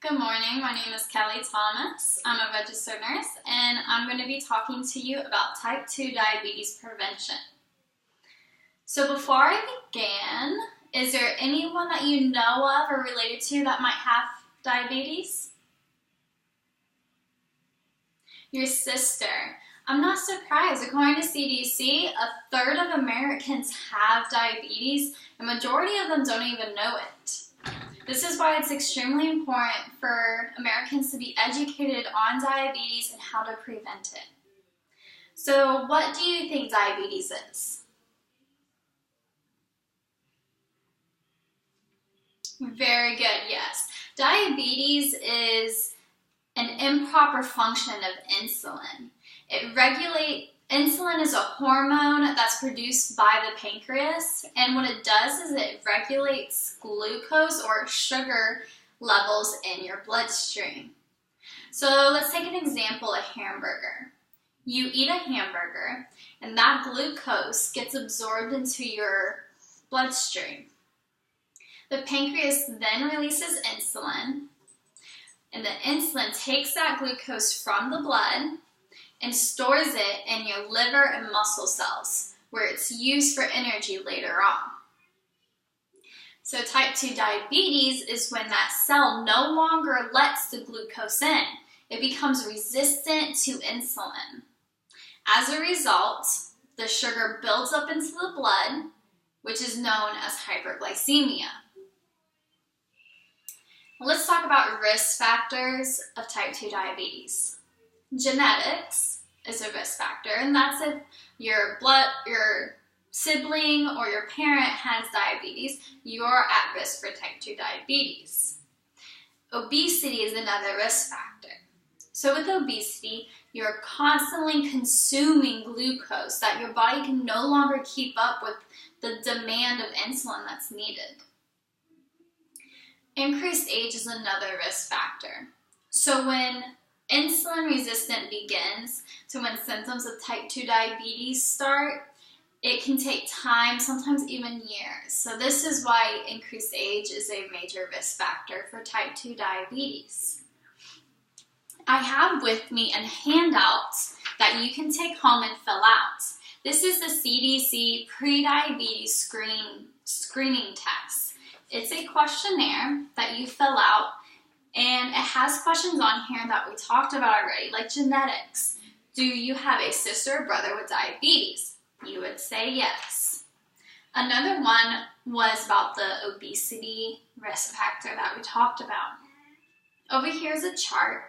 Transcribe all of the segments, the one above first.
Good morning, my name is Kelly Thomas. I'm a registered nurse and I'm going to be talking to you about type 2 diabetes prevention. So before I begin, is there anyone that you know of or related to that might have diabetes? Your sister. I'm not surprised. According to CDC, a third of Americans have diabetes and majority of them don't even know it. This is why it's extremely important for Americans to be educated on diabetes and how to prevent it. So what do you think diabetes is? Very good, yes. Diabetes is an improper function of insulin. Insulin is a hormone that's produced by the pancreas, and what it does is it regulates glucose or sugar levels in your bloodstream. So let's take an example, a hamburger. You eat a hamburger, and that glucose gets absorbed into your bloodstream. The pancreas then releases insulin, and the insulin takes that glucose from the blood and stores it in your liver and muscle cells, where it's used for energy later on. So type 2 diabetes is when that cell no longer lets the glucose in. It becomes resistant to insulin. As a result, the sugar builds up into the blood, which is known as hyperglycemia. Let's talk about risk factors of type 2 diabetes. Genetics is a risk factor, and that's if your sibling or your parent has diabetes, you're at risk for type 2 diabetes. Obesity is another risk factor. So with obesity, you're constantly consuming glucose that your body can no longer keep up with the demand of insulin that's needed. Increased age is another risk factor. So when insulin resistance begins to when symptoms of type 2 diabetes start, it can take time, sometimes even years. So this is why increased age is a major risk factor for type 2 diabetes. I have with me a handout that you can take home and fill out. This is the CDC pre-diabetes screening test. It's a questionnaire that you fill out, and it has questions on here that we talked about already, like genetics. Do you have a sister or brother with diabetes? You would say yes. Another one was about the obesity risk factor that we talked about. Over here is a chart,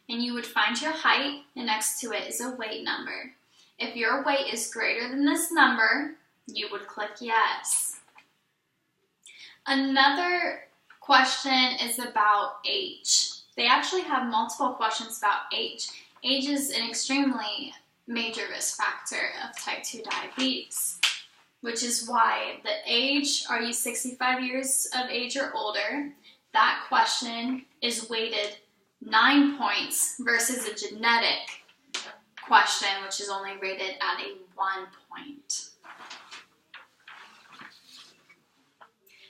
and you would find your height, and next to it is a weight number. If your weight is greater than this number, you would click yes. Another question is about age. They actually have multiple questions about age. Age is an extremely major risk factor of type 2 diabetes, which is why the age, are you 65 years of age or older? That question is weighted 9 points versus a genetic question, which is only rated at a 1 point.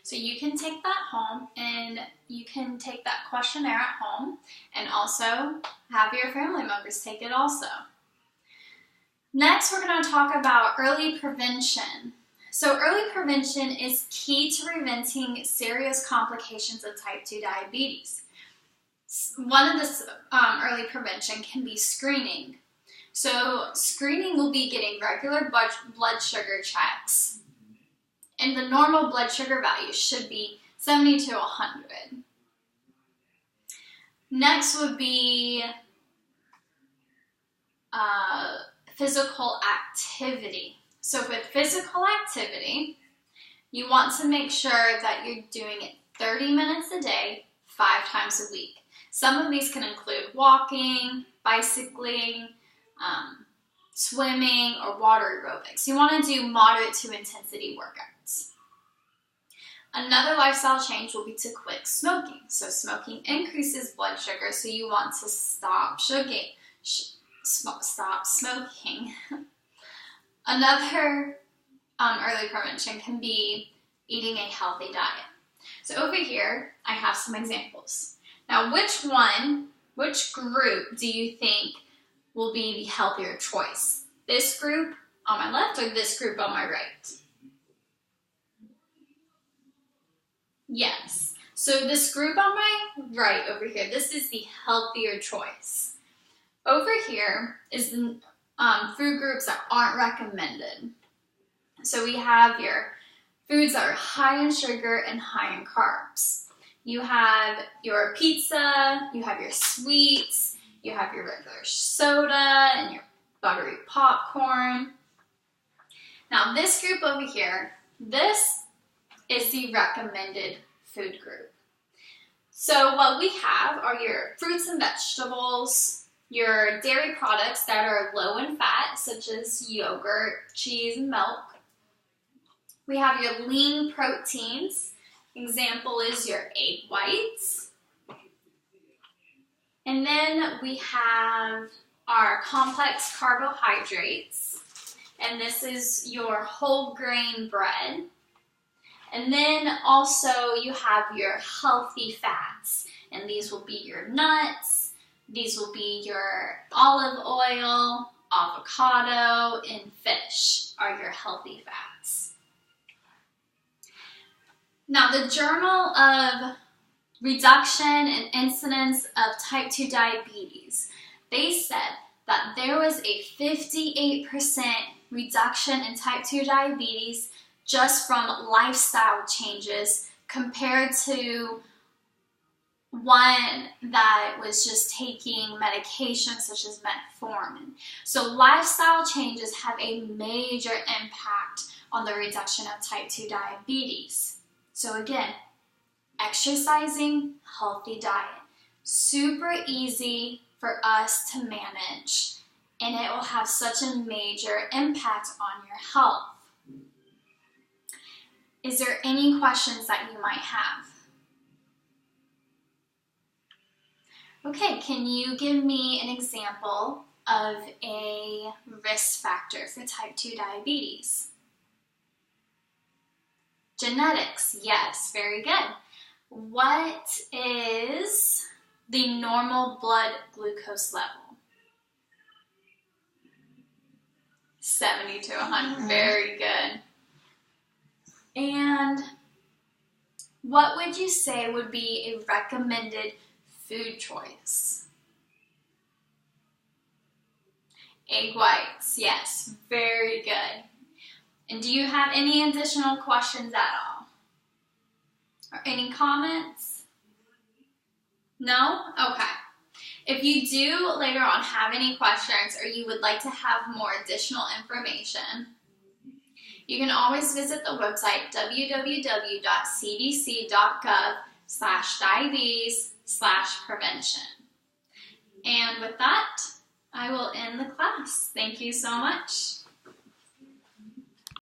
So you can take that home, and you can take that questionnaire at home and also have your family members take it also. Next, we're going to talk about early prevention. So early prevention is key to preventing serious complications of type 2 diabetes. One of the early prevention can be screening. So screening will be getting regular blood sugar checks. And the normal blood sugar value should be 70 to 100. Next would be physical activity. So with physical activity, you want to make sure that you're doing it 30 minutes a day, 5 times a week. Some of these can include walking, bicycling, swimming, or water aerobics. You want to do moderate to intensity workouts. Another lifestyle change will be to quit smoking. So smoking increases blood sugar, so you want to stop smoking. Another early prevention can be eating a healthy diet. So over here, I have some examples. Now, which group do you think will be the healthier choice? This group on my left or this group on my right? Yes. So this group on my right over here, this is the healthier choice. Over here is the food groups that aren't recommended. So we have your foods that are high in sugar and high in carbs. You have your pizza, you have your sweets, you have your regular soda, and your buttery popcorn. Now this group over here, this is the recommended food group. So what we have are your fruits and vegetables, your dairy products that are low in fat, such as yogurt, cheese, and milk. We have your lean proteins. Example is your egg whites. And then we have our complex carbohydrates. And this is your whole grain bread. And then also you have your healthy fats. And these will be your nuts. These will be your olive oil, avocado, and fish are your healthy fats. Now, the Journal of Reduction and Incidence of Type 2 Diabetes, they said that there was a 58% reduction in type 2 diabetes just from lifestyle changes compared to one that was just taking medication such as metformin. So lifestyle changes have a major impact on the reduction of type 2 diabetes. So again, exercising, healthy diet, super easy for us to manage, and it will have such a major impact on your health. Is there any questions that you might have? Okay, can you give me an example of a risk factor for type 2 diabetes? Genetics, yes, very good. What is the normal blood glucose level? 70 to 100, very good. And what would you say would be a recommended food choice? Egg whites, yes, very good. And do you have any additional questions at all? Or any comments? No? Okay. If you do later on have any questions or you would like to have more additional information, you can always visit the website www.cdc.gov/diabetes/prevention. And with that, I will end the class. Thank you so much.